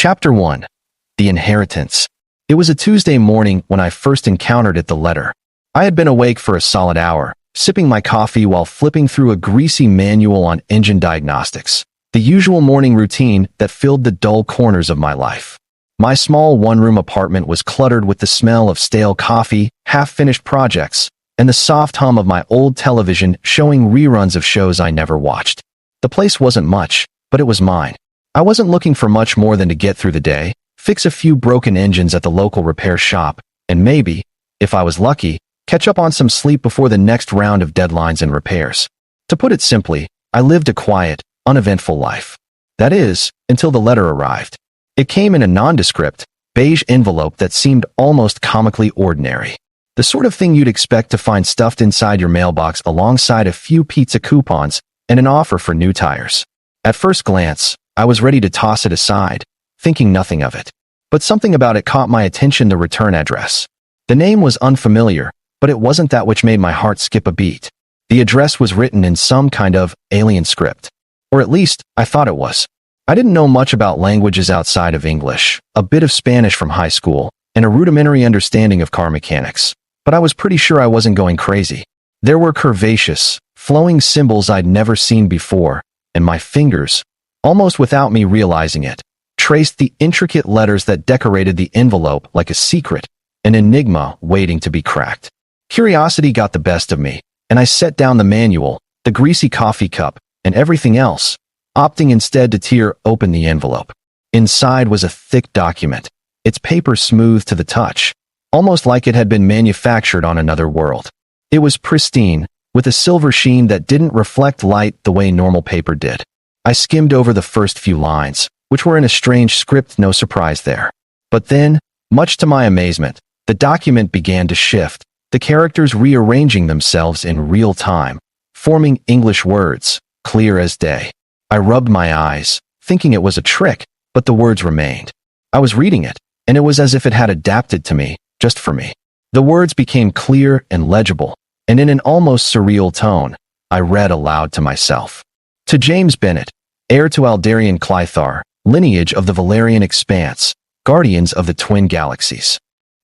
Chapter 1. The Inheritance. It was a Tuesday morning when I first encountered the letter. I had been awake for a solid hour, sipping my coffee while flipping through a greasy manual on engine diagnostics, the usual morning routine that filled the dull corners of my life. My small one-room apartment was cluttered with the smell of stale coffee, half-finished projects, and the soft hum of my old television showing reruns of shows I never watched. The place wasn't much, but it was mine. I wasn't looking for much more than to get through the day, fix a few broken engines at the local repair shop, and maybe, if I was lucky, catch up on some sleep before the next round of deadlines and repairs. To put it simply, I lived a quiet, uneventful life. That is, until the letter arrived. It came in a nondescript, beige envelope that seemed almost comically ordinary. The sort of thing you'd expect to find stuffed inside your mailbox alongside a few pizza coupons and an offer for new tires. At first glance, I was ready to toss it aside, thinking nothing of it. But something about it caught my attention: the return address. The name was unfamiliar, but it wasn't that which made my heart skip a beat. The address was written in some kind of alien script. Or at least, I thought it was. I didn't know much about languages outside of English, a bit of Spanish from high school, and a rudimentary understanding of car mechanics. But I was pretty sure I wasn't going crazy. There were curvaceous, flowing symbols I'd never seen before, and my fingers, almost without me realizing it, traced the intricate letters that decorated the envelope like a secret, an enigma waiting to be cracked. Curiosity got the best of me, and I set down the manual, the greasy coffee cup, and everything else, opting instead to tear open the envelope. Inside was a thick document, its paper smooth to the touch, almost like it had been manufactured on another world. It was pristine, with a silver sheen that didn't reflect light the way normal paper did. I skimmed over the first few lines, which were in a strange script, no surprise there. But then, much to my amazement, the document began to shift, the characters rearranging themselves in real time, forming English words, clear as day. I rubbed my eyes, thinking it was a trick, but the words remained. I was reading it, and it was as if it had adapted to me, just for me. The words became clear and legible, and in an almost surreal tone, I read aloud to myself. To James Bennett, heir to Aldarian Clythar, lineage of the Valerian Expanse, guardians of the twin galaxies.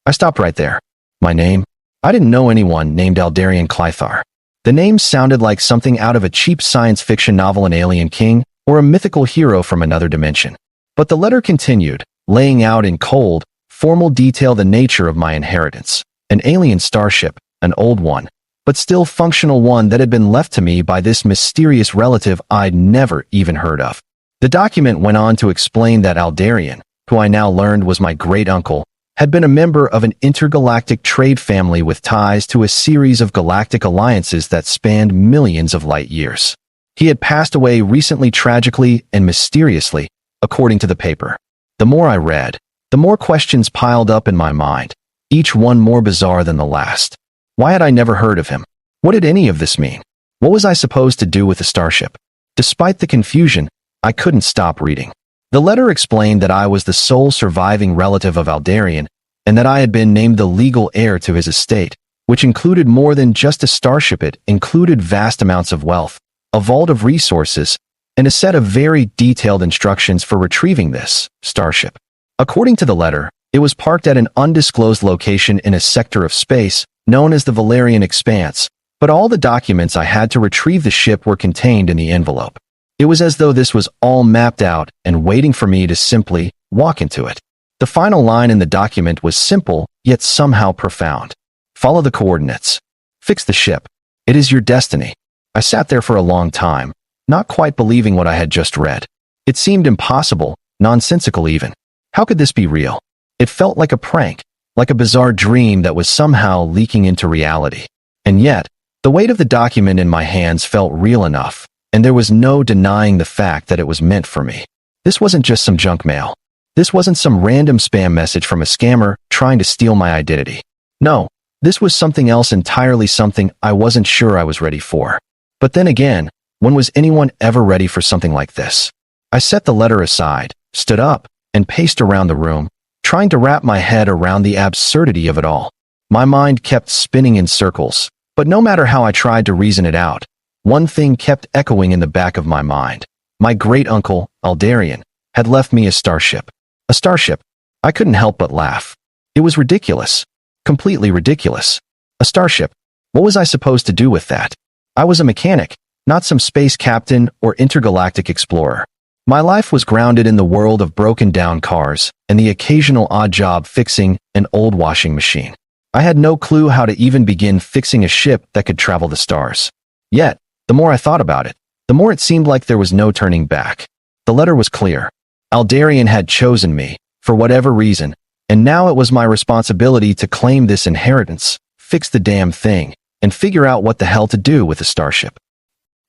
I stopped right there. My name? I didn't know anyone named Aldarian Clythar. The name sounded like something out of a cheap science fiction novel, an alien king, or a mythical hero from another dimension. But the letter continued, laying out in cold, formal detail the nature of my inheritance. An alien starship, an old one, but still functional one that had been left to me by this mysterious relative I'd never even heard of. The document went on to explain that Aldarian, who I now learned was my great-uncle, had been a member of an intergalactic trade family with ties to a series of galactic alliances that spanned millions of light years. He had passed away recently, tragically and mysteriously, according to the paper. The more I read, the more questions piled up in my mind, each one more bizarre than the last. Why had I never heard of him? What did any of this mean? What was I supposed to do with the starship? Despite the confusion, I couldn't stop reading. The letter explained that I was the sole surviving relative of Aldarian, and that I had been named the legal heir to his estate, which included more than just a starship. It included vast amounts of wealth, a vault of resources, and a set of very detailed instructions for retrieving this starship. According to the letter, it was parked at an undisclosed location in a sector of space known as the Valerian Expanse, but all the documents I had to retrieve the ship were contained in the envelope. It was as though this was all mapped out and waiting for me to simply walk into it. The final line in the document was simple, yet somehow profound. Follow the coordinates. Fix the ship. It is your destiny. I sat there for a long time, not quite believing what I had just read. It seemed impossible, nonsensical even. How could this be real? It felt like a prank, like a bizarre dream that was somehow leaking into reality. And yet, the weight of the document in my hands felt real enough, and there was no denying the fact that it was meant for me. This wasn't just some junk mail. This wasn't some random spam message from a scammer trying to steal my identity. No, this was something else entirely, something I wasn't sure I was ready for. But then again, when was anyone ever ready for something like this? I set the letter aside, stood up, and paced around the room, trying to wrap my head around the absurdity of it all. My mind kept spinning in circles, but no matter how I tried to reason it out, one thing kept echoing in the back of my mind. My great-uncle, Aldarian, had left me a starship. A starship. I couldn't help but laugh. It was ridiculous. Completely ridiculous. A starship. What was I supposed to do with that? I was a mechanic, not some space captain or intergalactic explorer. My life was grounded in the world of broken-down cars and the occasional odd job fixing an old washing machine. I had no clue how to even begin fixing a ship that could travel the stars. Yet, the more I thought about it, the more it seemed like there was no turning back. The letter was clear. Aldarian had chosen me, for whatever reason, and now it was my responsibility to claim this inheritance, fix the damn thing, and figure out what the hell to do with the starship.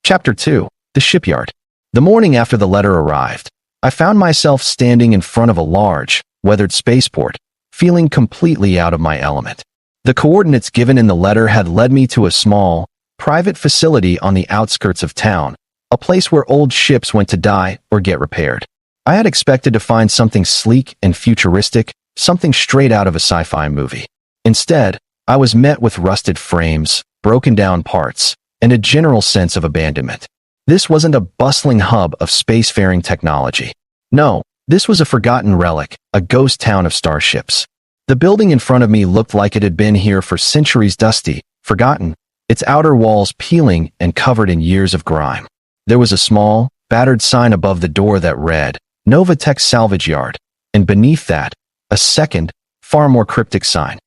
Chapter 2. The Shipyard. The morning after the letter arrived, I found myself standing in front of a large, weathered spaceport, feeling completely out of my element. The coordinates given in the letter had led me to a small, private facility on the outskirts of town, a place where old ships went to die or get repaired. I had expected to find something sleek and futuristic, something straight out of a sci-fi movie. Instead, I was met with rusted frames, broken down parts, and a general sense of abandonment. This wasn't a bustling hub of spacefaring technology. No, this was a forgotten relic, a ghost town of starships. The building in front of me looked like it had been here for centuries, dusty, forgotten, its outer walls peeling and covered in years of grime. There was a small, battered sign above the door that read, Novatech Salvage Yard, and beneath that, a second, far more cryptic sign.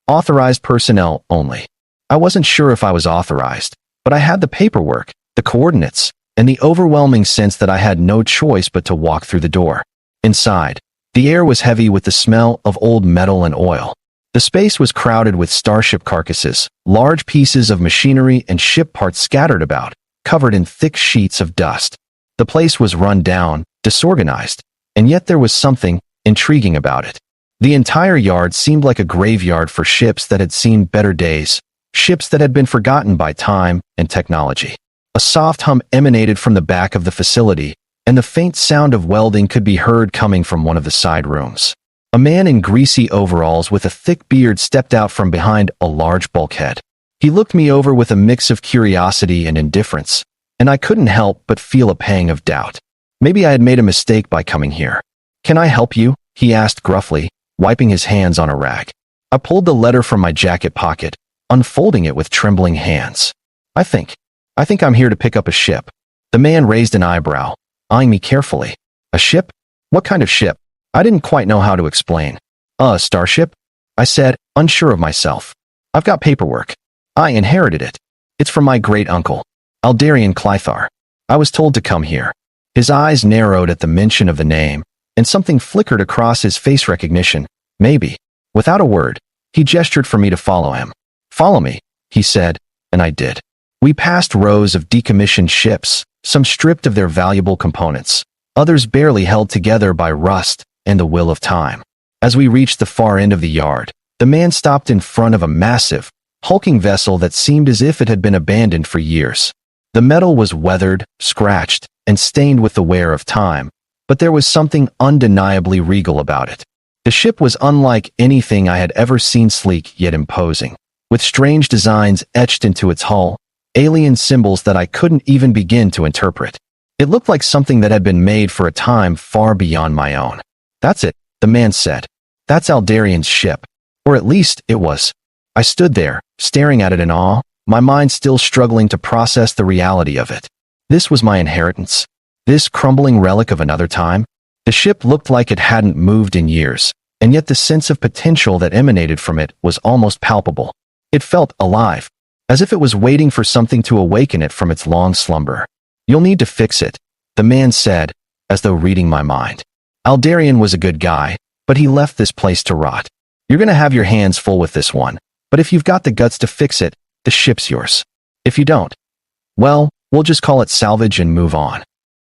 Authorized personnel only. I wasn't sure if I was authorized, but I had the paperwork, the coordinates, and the overwhelming sense that I had no choice but to walk through the door. Inside, the air was heavy with the smell of old metal and oil. The space was crowded with starship carcasses, large pieces of machinery and ship parts scattered about, covered in thick sheets of dust. The place was run down, disorganized, and yet there was something intriguing about it. The entire yard seemed like a graveyard for ships that had seen better days, ships that had been forgotten by time and technology. A soft hum emanated from the back of the facility, and the faint sound of welding could be heard coming from one of the side rooms. A man in greasy overalls with a thick beard stepped out from behind a large bulkhead. He looked me over with a mix of curiosity and indifference, and I couldn't help but feel a pang of doubt. Maybe I had made a mistake by coming here. "Can I help you?" he asked gruffly, wiping his hands on a rag. I pulled the letter from my jacket pocket, unfolding it with trembling hands. I think I'm here to pick up a ship." The man raised an eyebrow, eyeing me carefully. "A ship? What kind of ship?" I didn't quite know how to explain. A starship?" I said, unsure of myself. "I've got paperwork. I inherited it. It's from my great-uncle, Aldarian Clythar. I was told to come here." His eyes narrowed at the mention of the name, and something flickered across his face recognition. Maybe. Without a word, he gestured for me to follow him. "Follow me," he said, and I did. We passed rows of decommissioned ships, some stripped of their valuable components, others barely held together by rust and the will of time. As we reached the far end of the yard, the man stopped in front of a massive, hulking vessel that seemed as if it had been abandoned for years. The metal was weathered, scratched, and stained with the wear of time, but there was something undeniably regal about it. The ship was unlike anything I had ever seen, sleek yet imposing, with strange designs etched into its hull, alien symbols that I couldn't even begin to interpret. It looked like something that had been made for a time far beyond my own. "That's it," the man said. "That's Aldarian's ship. Or at least it was." I stood there, staring at it in awe, my mind still struggling to process the reality of it. This was my inheritance. This crumbling relic of another time. The ship looked like it hadn't moved in years, and yet the sense of potential that emanated from it was almost palpable. It felt alive, as if it was waiting for something to awaken it from its long slumber. "You'll need to fix it," the man said, as though reading my mind. "Aldarian was a good guy, but he left this place to rot. You're gonna have your hands full with this one, but if you've got the guts to fix it, the ship's yours. If you don't, well, we'll just call it salvage and move on."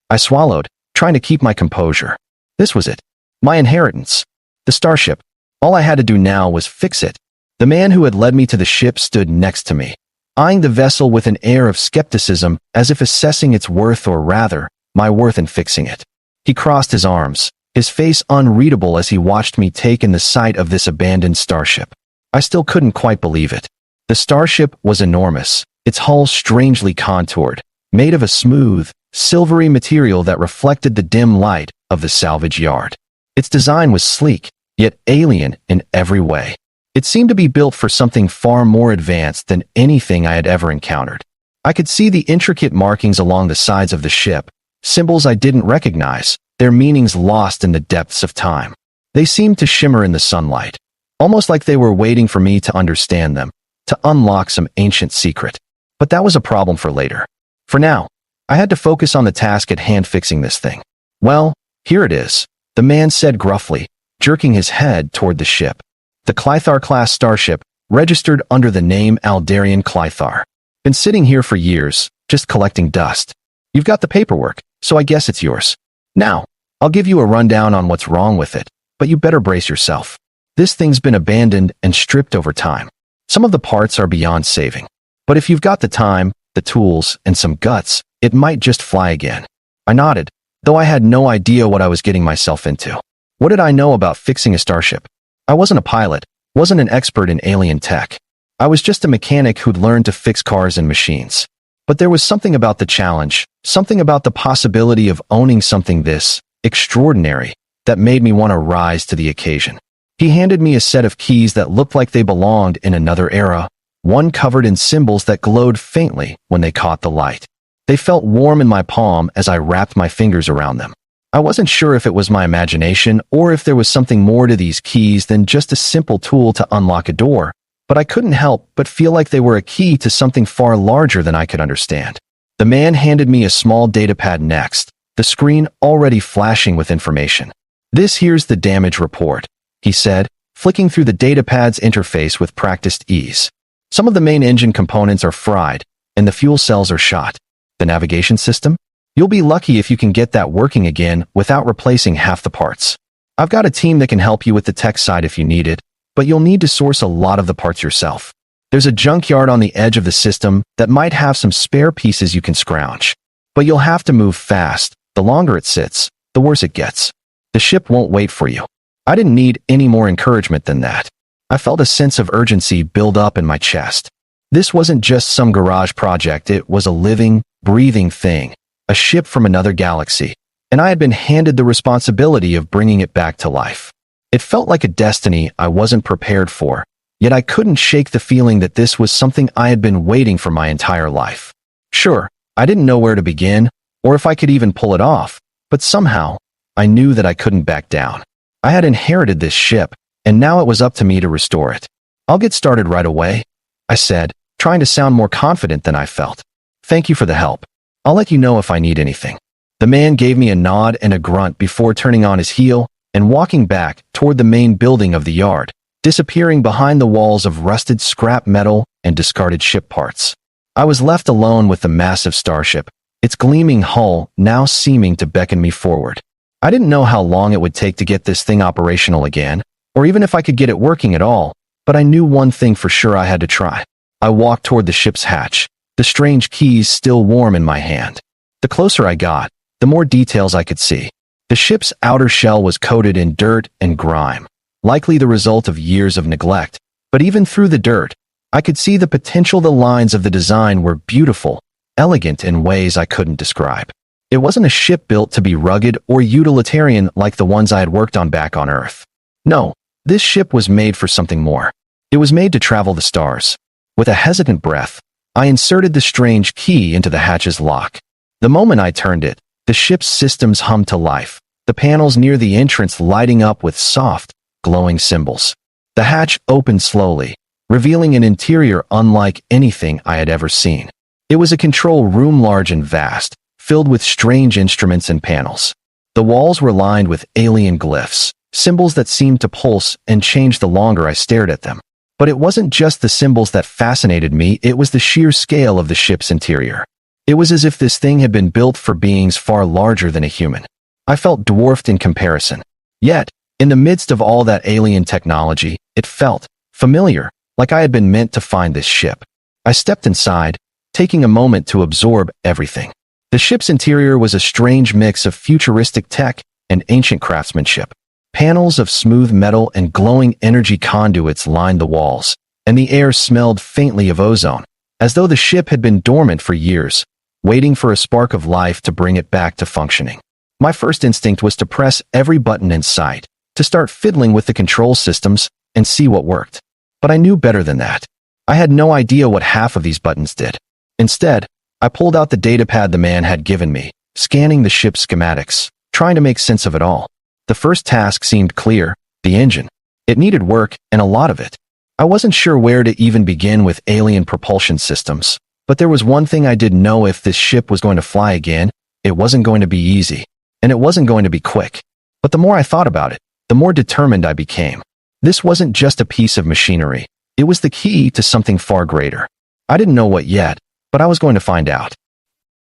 I swallowed, trying to keep my composure. This was it. My inheritance. The starship. All I had to do now was fix it. The man who had led me to the ship stood next to me, eyeing the vessel with an air of skepticism as if assessing its worth, or rather, my worth in fixing it. He crossed his arms, his face unreadable as he watched me take in the sight of this abandoned starship. I still couldn't quite believe it. The starship was enormous, its hull strangely contoured, made of a smooth, silvery material that reflected the dim light of the salvage yard. Its design was sleek, yet alien in every way. It seemed to be built for something far more advanced than anything I had ever encountered. I could see the intricate markings along the sides of the ship, symbols I didn't recognize, their meanings lost in the depths of time. They seemed to shimmer in the sunlight, almost like they were waiting for me to understand them, to unlock some ancient secret. But that was a problem for later. For now, I had to focus on the task at hand, fixing this thing. Well, here it is, the man said gruffly, jerking his head toward the ship. The Clythar-class starship, registered under the name Aldarian Clythar. Been sitting here for years, just collecting dust. You've got the paperwork, so I guess it's yours. Now, I'll give you a rundown on what's wrong with it, but you better brace yourself. This thing's been abandoned and stripped over time. Some of the parts are beyond saving. But if you've got the time, the tools, and some guts, it might just fly again. I nodded, though I had no idea what I was getting myself into. What did I know about fixing a starship? I wasn't a pilot, wasn't an expert in alien tech. I was just a mechanic who'd learned to fix cars and machines. But there was something about the challenge, something about the possibility of owning something this extraordinary, that made me want to rise to the occasion. He handed me a set of keys that looked like they belonged in another era, one covered in symbols that glowed faintly when they caught the light. They felt warm in my palm as I wrapped my fingers around them. I wasn't sure if it was my imagination or if there was something more to these keys than just a simple tool to unlock a door, but I couldn't help but feel like they were a key to something far larger than I could understand. The man handed me a small datapad next, the screen already flashing with information. "This here's the damage report," he said, flicking through the datapad's interface with practiced ease. "Some of the main engine components are fried, and the fuel cells are shot. The navigation system? You'll be lucky if you can get that working again without replacing half the parts. I've got a team that can help you with the tech side if you need it, but you'll need to source a lot of the parts yourself. There's a junkyard on the edge of the system that might have some spare pieces you can scrounge. But you'll have to move fast. The longer it sits, the worse it gets. The ship won't wait for you." I didn't need any more encouragement than that. I felt a sense of urgency build up in my chest. This wasn't just some garage project, it was a living, breathing thing, a ship from another galaxy, and I had been handed the responsibility of bringing it back to life. It felt like a destiny I wasn't prepared for, yet I couldn't shake the feeling that this was something I had been waiting for my entire life. Sure, I didn't know where to begin, or if I could even pull it off, but somehow, I knew that I couldn't back down. I had inherited this ship, and now it was up to me to restore it. "I'll get started right away," I said, trying to sound more confident than I felt. "Thank you for the help. I'll let you know if I need anything." The man gave me a nod and a grunt before turning on his heel and walking back toward the main building of the yard, disappearing behind the walls of rusted scrap metal and discarded ship parts. I was left alone with the massive starship, its gleaming hull now seeming to beckon me forward. I didn't know how long it would take to get this thing operational again, or even if I could get it working at all, but I knew one thing for sure: I had to try. I walked toward the ship's hatch, the strange keys still warm in my hand. The closer I got, the more details I could see. The ship's outer shell was coated in dirt and grime, likely the result of years of neglect, but even through the dirt, I could see the potential. The lines of the design were beautiful, elegant in ways I couldn't describe. It wasn't a ship built to be rugged or utilitarian like the ones I had worked on back on Earth. No, this ship was made for something more. It was made to travel the stars. With a hesitant breath, I inserted the strange key into the hatch's lock. The moment I turned it, the ship's systems hummed to life, the panels near the entrance lighting up with soft, glowing symbols. The hatch opened slowly, revealing an interior unlike anything I had ever seen. It was a control room large and vast, filled with strange instruments and panels. The walls were lined with alien glyphs, symbols that seemed to pulse and change the longer I stared at them. But it wasn't just the symbols that fascinated me, it was the sheer scale of the ship's interior. It was as if this thing had been built for beings far larger than a human. I felt dwarfed in comparison. Yet, in the midst of all that alien technology, it felt familiar, like I had been meant to find this ship. I stepped inside, taking a moment to absorb everything. The ship's interior was a strange mix of futuristic tech and ancient craftsmanship. Panels of smooth metal and glowing energy conduits lined the walls, and the air smelled faintly of ozone, as though the ship had been dormant for years, waiting for a spark of life to bring it back to functioning. My first instinct was to press every button in sight, to start fiddling with the control systems and see what worked. But I knew better than that. I had no idea what half of these buttons did. Instead, I pulled out the datapad the man had given me, scanning the ship's schematics, trying to make sense of it all. The first task seemed clear: the engine. It needed work, and a lot of it. I wasn't sure where to even begin with alien propulsion systems, but there was one thing I did know: if this ship was going to fly again, it wasn't going to be easy, and it wasn't going to be quick. But the more I thought about it, the more determined I became. This wasn't just a piece of machinery. It was the key to something far greater. I didn't know what yet, but I was going to find out.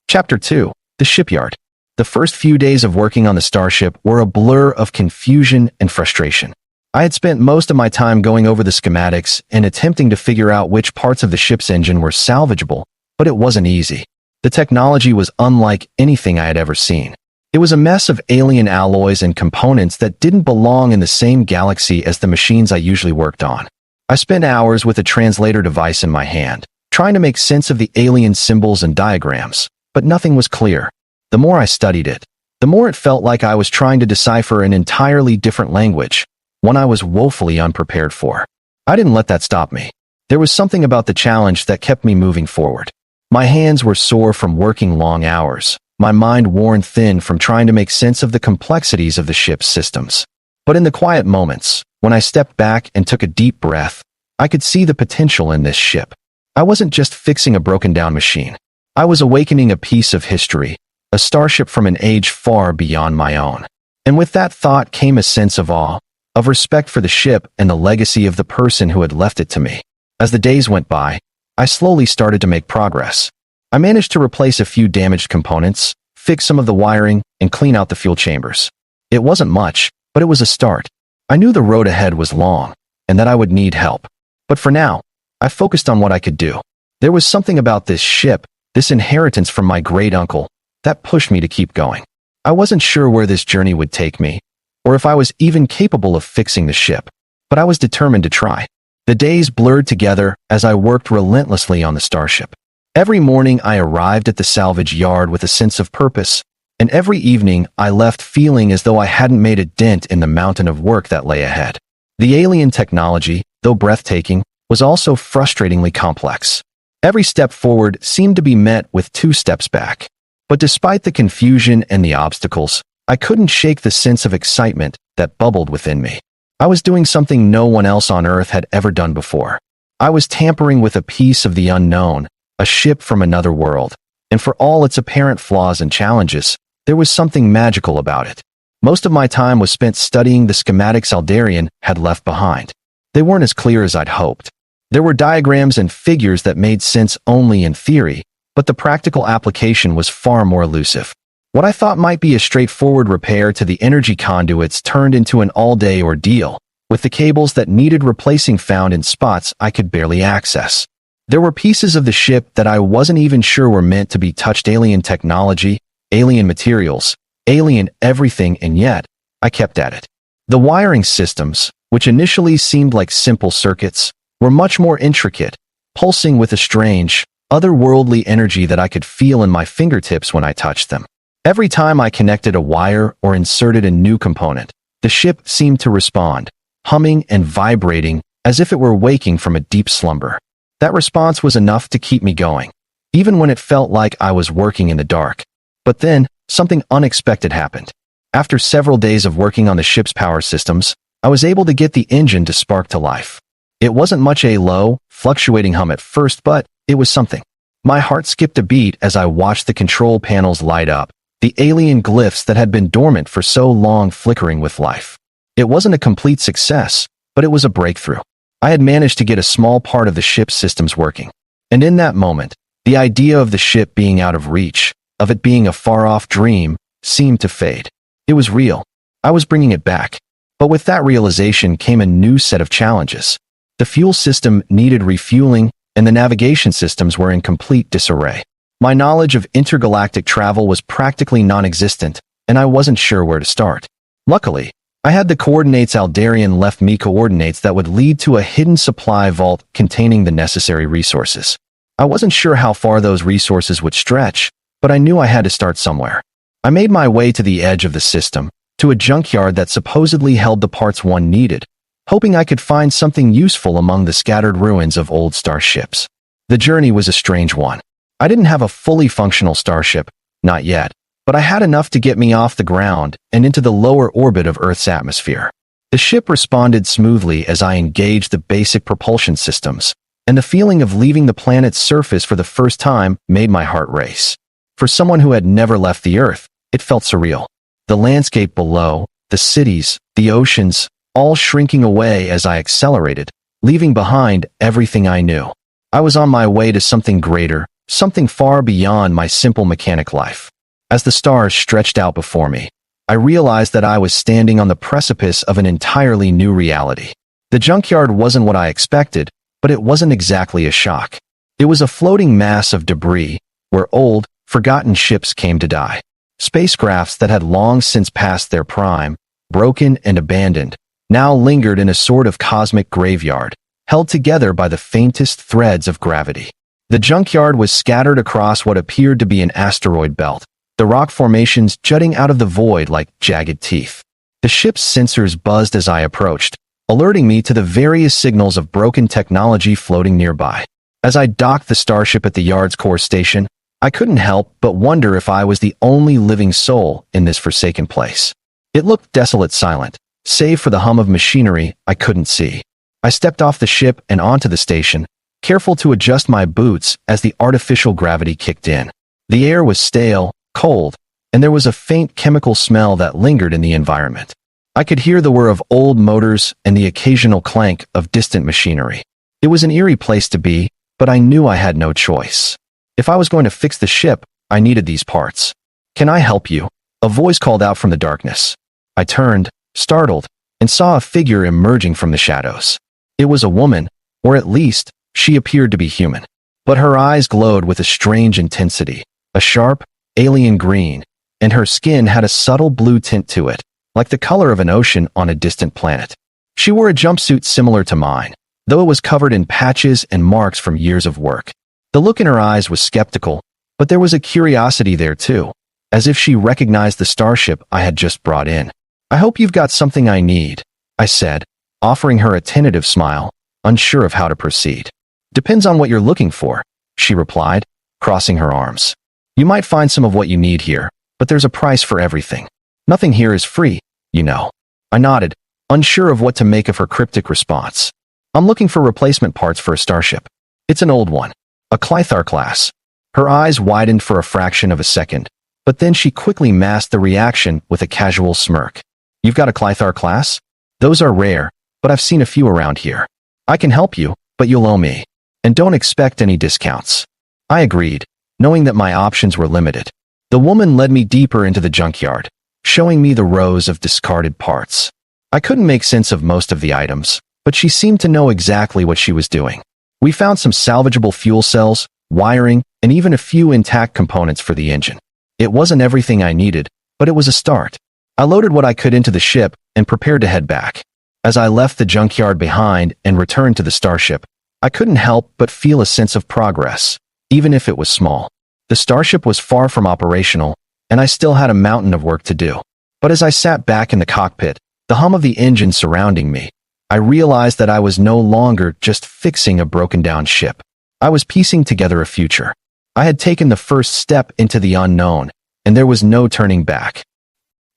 Chapter 2. The Shipyard. The first few days of working on the Starship were a blur of confusion and frustration. I had spent most of my time going over the schematics and attempting to figure out which parts of the ship's engine were salvageable, but it wasn't easy. The technology was unlike anything I had ever seen. It was a mess of alien alloys and components that didn't belong in the same galaxy as the machines I usually worked on. I spent hours with a translator device in my hand, trying to make sense of the alien symbols and diagrams, but nothing was clear. The more I studied it, the more it felt like I was trying to decipher an entirely different language, one I was woefully unprepared for. I didn't let that stop me. There was something about the challenge that kept me moving forward. My hands were sore from working long hours, my mind worn thin from trying to make sense of the complexities of the ship's systems. But in the quiet moments, when I stepped back and took a deep breath, I could see the potential in this ship. I wasn't just fixing a broken-down machine. I was awakening a piece of history, a starship from an age far beyond my own. And with that thought came a sense of awe, of respect for the ship and the legacy of the person who had left it to me. As the days went by, I slowly started to make progress. I managed to replace a few damaged components, fix some of the wiring, and clean out the fuel chambers. It wasn't much, but it was a start. I knew the road ahead was long, and that I would need help. But for now, I focused on what I could do. There was something about this ship, this inheritance from my great uncle, that pushed me to keep going. I wasn't sure where this journey would take me, or if I was even capable of fixing the ship, but I was determined to try. The days blurred together as I worked relentlessly on the Starship. Every morning I arrived at the salvage yard with a sense of purpose, and every evening I left feeling as though I hadn't made a dent in the mountain of work that lay ahead. The alien technology, though breathtaking, was also frustratingly complex. Every step forward seemed to be met with 2 steps back. But despite the confusion and the obstacles, I couldn't shake the sense of excitement that bubbled within me. I was doing something no one else on Earth had ever done before. I was tampering with a piece of the unknown, a ship from another world, and for all its apparent flaws and challenges, there was something magical about it. Most of my time was spent studying the schematics Aldarian had left behind. They weren't as clear as I'd hoped. There were diagrams and figures that made sense only in theory, but the practical application was far more elusive. What I thought might be a straightforward repair to the energy conduits turned into an all-day ordeal, with the cables that needed replacing found in spots I could barely access. There were pieces of the ship that I wasn't even sure were meant to be touched: alien technology, alien materials, alien everything, and yet, I kept at it. The wiring systems, which initially seemed like simple circuits, were much more intricate, pulsing with a strange, otherworldly energy that I could feel in my fingertips when I touched them. Every time I connected a wire or inserted a new component, the ship seemed to respond, humming and vibrating as if it were waking from a deep slumber. That response was enough to keep me going, even when it felt like I was working in the dark. But then, something unexpected happened. After several days of working on the ship's power systems, I was able to get the engine to spark to life. It wasn't much a low, fluctuating hum at first, but it was something. My heart skipped a beat as I watched the control panels light up, the alien glyphs that had been dormant for so long flickering with life. It wasn't a complete success, but it was a breakthrough. I had managed to get a small part of the ship's systems working. And in that moment, the idea of the ship being out of reach, of it being a far-off dream, seemed to fade. It was real. I was bringing it back. But with that realization came a new set of challenges. The fuel system needed refueling, and the navigation systems were in complete disarray. My knowledge of intergalactic travel was practically non-existent, and I wasn't sure where to start. Luckily, I had the coordinates Aldarian left me, coordinates that would lead to a hidden supply vault containing the necessary resources. I wasn't sure how far those resources would stretch, but I knew I had to start somewhere. I made my way to the edge of the system, to a junkyard that supposedly held the parts one needed, hoping I could find something useful among the scattered ruins of old starships. The journey was a strange one. I didn't have a fully functional starship, not yet, but I had enough to get me off the ground and into the lower orbit of Earth's atmosphere. The ship responded smoothly as I engaged the basic propulsion systems, and the feeling of leaving the planet's surface for the first time made my heart race. For someone who had never left the Earth, it felt surreal. The landscape below, the cities, the oceans, all shrinking away as I accelerated, leaving behind everything I knew. I was on my way to something greater, something far beyond my simple mechanic life. As the stars stretched out before me, I realized that I was standing on the precipice of an entirely new reality. The junkyard wasn't what I expected, but it wasn't exactly a shock. It was a floating mass of debris, where old, forgotten ships came to die. Spacecrafts that had long since passed their prime, broken and abandoned, now lingered in a sort of cosmic graveyard, held together by the faintest threads of gravity. The junkyard was scattered across what appeared to be an asteroid belt, the rock formations jutting out of the void like jagged teeth. The ship's sensors buzzed as I approached, alerting me to the various signals of broken technology floating nearby. As I docked the starship at the yard's core station, I couldn't help but wonder if I was the only living soul in this forsaken place. It looked desolate, silent, save for the hum of machinery I couldn't see. I stepped off the ship and onto the station, careful to adjust my boots as the artificial gravity kicked in. The air was stale, cold, and there was a faint chemical smell that lingered in the environment. I could hear the whir of old motors and the occasional clank of distant machinery. It was an eerie place to be, but I knew I had no choice. If I was going to fix the ship, I needed these parts. "Can I help you?" A voice called out from the darkness. I turned, startled, and saw a figure emerging from the shadows. It was a woman, or at least, she appeared to be human. But her eyes glowed with a strange intensity, a sharp, alien green, and her skin had a subtle blue tint to it, like the color of an ocean on a distant planet. She wore a jumpsuit similar to mine, though it was covered in patches and marks from years of work. The look in her eyes was skeptical, but there was a curiosity there too, as if she recognized the starship I had just brought in. "I hope you've got something I need," I said, offering her a tentative smile, unsure of how to proceed. "Depends on what you're looking for," she replied, crossing her arms. "You might find some of what you need here, but there's a price for everything. Nothing here is free, you know." I nodded, unsure of what to make of her cryptic response. "I'm looking for replacement parts for a starship. It's an old one, a Clythar class." Her eyes widened for a fraction of a second, but then she quickly masked the reaction with a casual smirk. "You've got a Clythar class? Those are rare, but I've seen a few around here. I can help you, but you'll owe me. And don't expect any discounts." I agreed, knowing that my options were limited. The woman led me deeper into the junkyard, showing me the rows of discarded parts. I couldn't make sense of most of the items, but she seemed to know exactly what she was doing. We found some salvageable fuel cells, wiring, and even a few intact components for the engine. It wasn't everything I needed, but it was a start. I loaded what I could into the ship and prepared to head back. As I left the junkyard behind and returned to the starship, I couldn't help but feel a sense of progress, even if it was small. The starship was far from operational, and I still had a mountain of work to do. But as I sat back in the cockpit, the hum of the engine surrounding me, I realized that I was no longer just fixing a broken-down ship. I was piecing together a future. I had taken the first step into the unknown, and there was no turning back.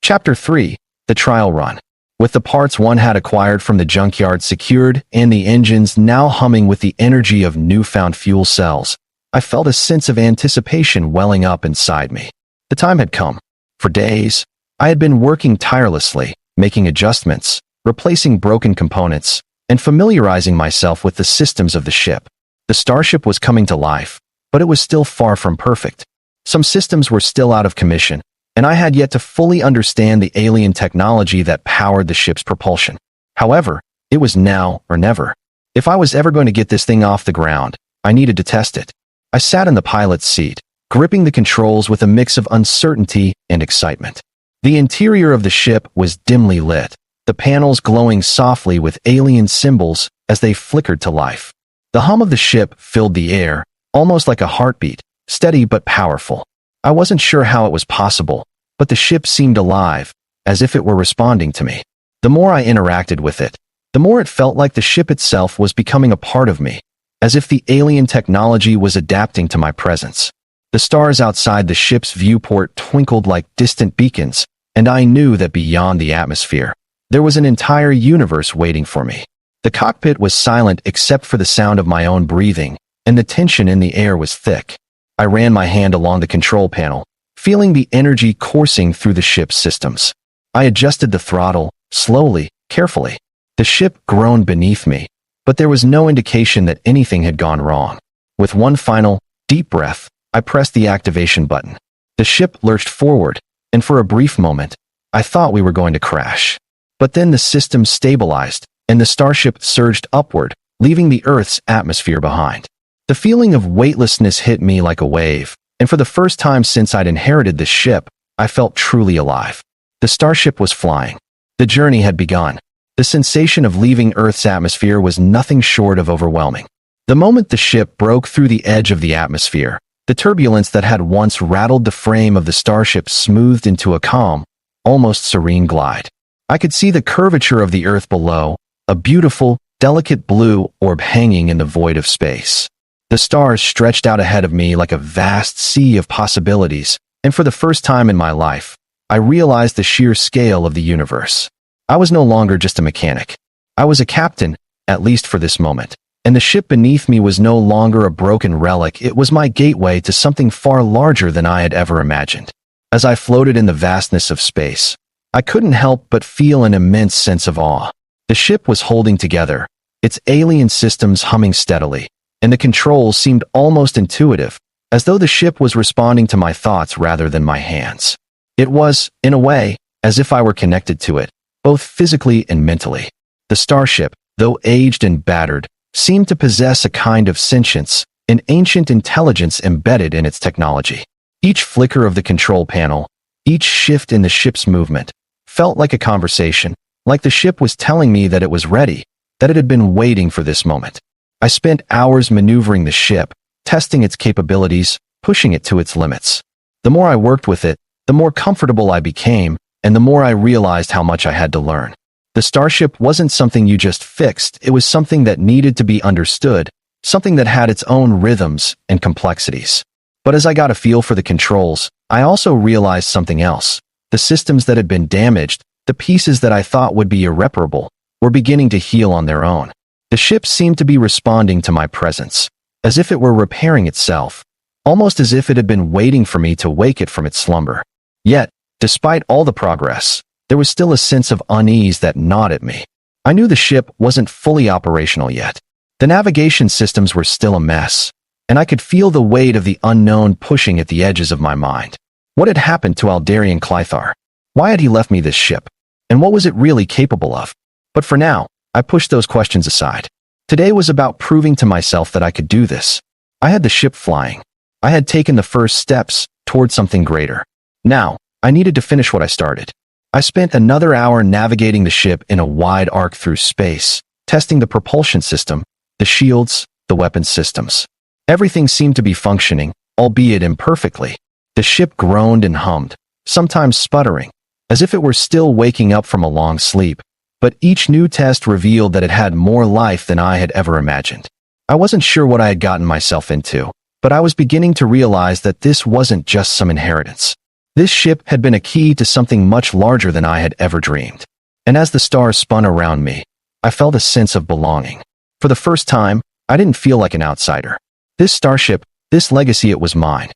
Chapter 3: The Trial Run. With the parts one had acquired from the junkyard secured and the engines now humming with the energy of newfound fuel cells, I felt a sense of anticipation welling up inside me. The time had come. For days, I had been working tirelessly, making adjustments, replacing broken components, and familiarizing myself with the systems of the ship. The starship was coming to life, but it was still far from perfect. Some systems were still out of commission, and I had yet to fully understand the alien technology that powered the ship's propulsion. However, it was now or never. If I was ever going to get this thing off the ground, I needed to test it. I sat in the pilot's seat, gripping the controls with a mix of uncertainty and excitement. The interior of the ship was dimly lit, the panels glowing softly with alien symbols as they flickered to life. The hum of the ship filled the air, almost like a heartbeat, steady but powerful. I wasn't sure how it was possible, but the ship seemed alive, as if it were responding to me. The more I interacted with it, the more it felt like the ship itself was becoming a part of me, as if the alien technology was adapting to my presence. The stars outside the ship's viewport twinkled like distant beacons, and I knew that beyond the atmosphere, there was an entire universe waiting for me. The cockpit was silent except for the sound of my own breathing, and the tension in the air was thick. I ran my hand along the control panel, feeling the energy coursing through the ship's systems. I adjusted the throttle, slowly, carefully. The ship groaned beneath me, but there was no indication that anything had gone wrong. With one final, deep breath, I pressed the activation button. The ship lurched forward, and for a brief moment, I thought we were going to crash. But then the system stabilized, and the Starship surged upward, leaving the Earth's atmosphere behind. The feeling of weightlessness hit me like a wave, and for the first time since I'd inherited this ship, I felt truly alive. The Starship was flying. The journey had begun. The sensation of leaving Earth's atmosphere was nothing short of overwhelming. The moment the ship broke through the edge of the atmosphere, the turbulence that had once rattled the frame of the Starship smoothed into a calm, almost serene glide. I could see the curvature of the Earth below, a beautiful, delicate blue orb hanging in the void of space. The stars stretched out ahead of me like a vast sea of possibilities, and for the first time in my life, I realized the sheer scale of the universe. I was no longer just a mechanic. I was a captain, at least for this moment, and the ship beneath me was no longer a broken relic. It was my gateway to something far larger than I had ever imagined. As I floated in the vastness of space, I couldn't help but feel an immense sense of awe. The ship was holding together, its alien systems humming steadily, and the controls seemed almost intuitive, as though the ship was responding to my thoughts rather than my hands. It was, in a way, as if I were connected to it, both physically and mentally. The Starship, though aged and battered, seemed to possess a kind of sentience, an ancient intelligence embedded in its technology. Each flicker of the control panel, each shift in the ship's movement, felt like a conversation, like the ship was telling me that it was ready, that it had been waiting for this moment. I spent hours maneuvering the ship, testing its capabilities, pushing it to its limits. The more I worked with it, the more comfortable I became, and the more I realized how much I had to learn. The Starship wasn't something you just fixed, it was something that needed to be understood, something that had its own rhythms and complexities. But as I got a feel for the controls, I also realized something else. The systems that had been damaged, the pieces that I thought would be irreparable, were beginning to heal on their own. The ship seemed to be responding to my presence, as if it were repairing itself, almost as if it had been waiting for me to wake it from its slumber. Yet, despite all the progress, there was still a sense of unease that gnawed at me. I knew the ship wasn't fully operational yet. The navigation systems were still a mess, and I could feel the weight of the unknown pushing at the edges of my mind. What had happened to Aldarian Clythar? Why had he left me this ship? And what was it really capable of? But for now, I pushed those questions aside. Today was about proving to myself that I could do this. I had the ship flying. I had taken the first steps toward something greater. Now, I needed to finish what I started. I spent another hour navigating the ship in a wide arc through space, testing the propulsion system, the shields, the weapons systems. Everything seemed to be functioning, albeit imperfectly. The ship groaned and hummed, sometimes sputtering, as if it were still waking up from a long sleep. But each new test revealed that it had more life than I had ever imagined. I wasn't sure what I had gotten myself into, but I was beginning to realize that this wasn't just some inheritance. This ship had been a key to something much larger than I had ever dreamed. And as the stars spun around me, I felt a sense of belonging. For the first time, I didn't feel like an outsider. This starship, this legacy, it was mine.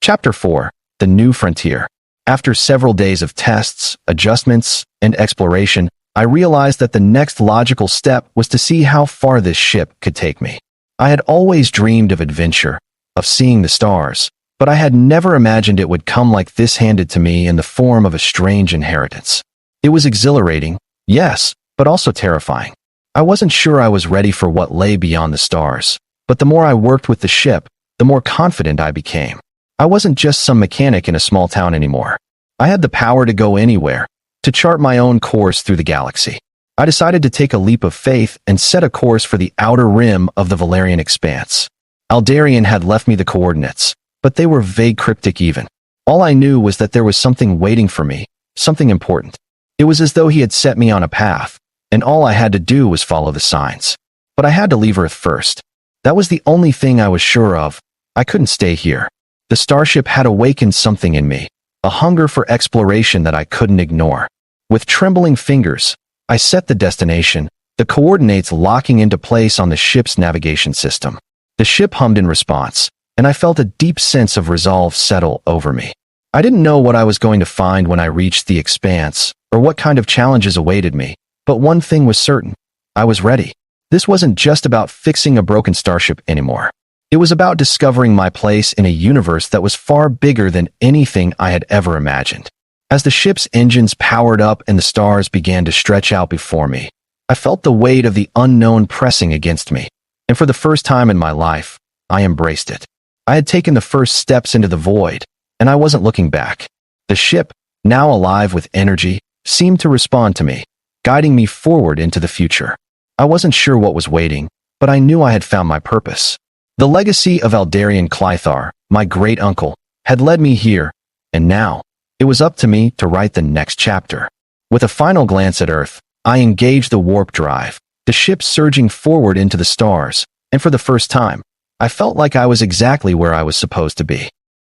Chapter 4, The New Frontier. After several days of tests, adjustments, and exploration, I realized that the next logical step was to see how far this ship could take me. I had always dreamed of adventure, of seeing the stars, but I had never imagined it would come like this, handed to me in the form of a strange inheritance. It was exhilarating, yes, but also terrifying. I wasn't sure I was ready for what lay beyond the stars, but the more I worked with the ship, the more confident I became. I wasn't just some mechanic in a small town anymore. I had the power to go anywhere, to chart my own course through the galaxy. I decided to take a leap of faith and set a course for the outer rim of the Valerian expanse. Aldarian had left me the coordinates, but they were vague, cryptic even. All I knew was that there was something waiting for me, something important. It was as though he had set me on a path, and all I had to do was follow the signs. But I had to leave Earth first. That was the only thing I was sure of. I couldn't stay here. The Starship had awakened something in me, a hunger for exploration that I couldn't ignore. With trembling fingers, I set the destination, the coordinates locking into place on the ship's navigation system. The ship hummed in response, and I felt a deep sense of resolve settle over me. I didn't know what I was going to find when I reached the expanse, or what kind of challenges awaited me, but one thing was certain. I was ready. This wasn't just about fixing a broken starship anymore. It was about discovering my place in a universe that was far bigger than anything I had ever imagined. As the ship's engines powered up and the stars began to stretch out before me, I felt the weight of the unknown pressing against me, and for the first time in my life, I embraced it. I had taken the first steps into the void, and I wasn't looking back. The ship, now alive with energy, seemed to respond to me, guiding me forward into the future. I wasn't sure what was waiting, but I knew I had found my purpose. The legacy of Aldarian Clythar, my great-uncle, had led me here, and now, it was up to me to write the next chapter. With a final glance at Earth, I engaged the warp drive, the ship surging forward into the stars, and for the first time, I felt like I was exactly where I was supposed to be.